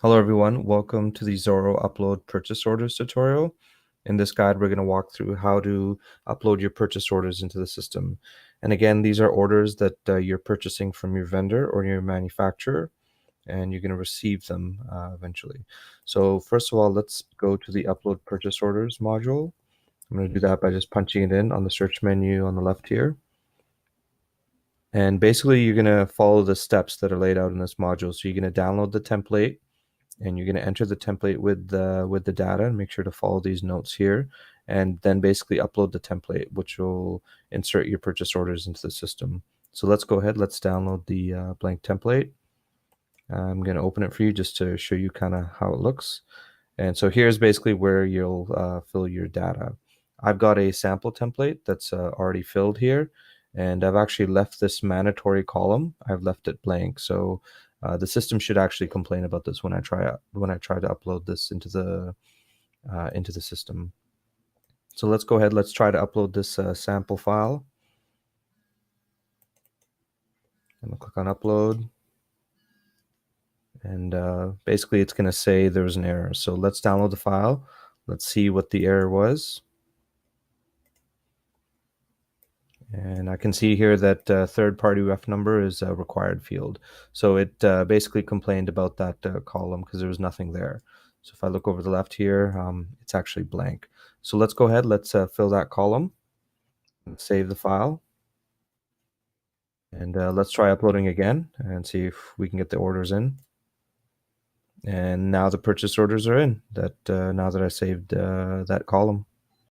Hello everyone, welcome to the Xoro upload purchase orders tutorial. In this guide, we're going to walk through how to upload your purchase orders into the system. And again, these are orders that you're purchasing from your vendor or your manufacturer, and you're going to receive them eventually. So first of all, let's go to the upload purchase orders module. I'm going to do that by just punching it in on the search menu on the left here. And basically, you're going to follow the steps that are laid out in this module. So you're going to download the template, and you're going to enter the template with the data, and make sure to follow these notes here, and then basically upload the template, which will insert your purchase orders into the system. So let's go ahead, let's download the blank template. I'm going to open it for you just to show you kind of how it looks. And so here's basically where you'll fill your data. I've got a sample template that's already filled here, and I've actually left this mandatory column. I've left it blank, so the system should actually complain about this when I try to upload this into the system. So let's go ahead. Let's try to upload this sample file. I'm gonna click on upload, and basically it's going to say there was an error. So let's download the file. Let's see what the error was. And I can see here that third-party ref number is a required field. So it basically complained about that column because there was nothing there. So if I look over the left here, it's actually blank. So let's go ahead, let's fill that column, and save the file. And let's try uploading again and see if we can get the orders in. And now the purchase orders are in, now that I saved that column.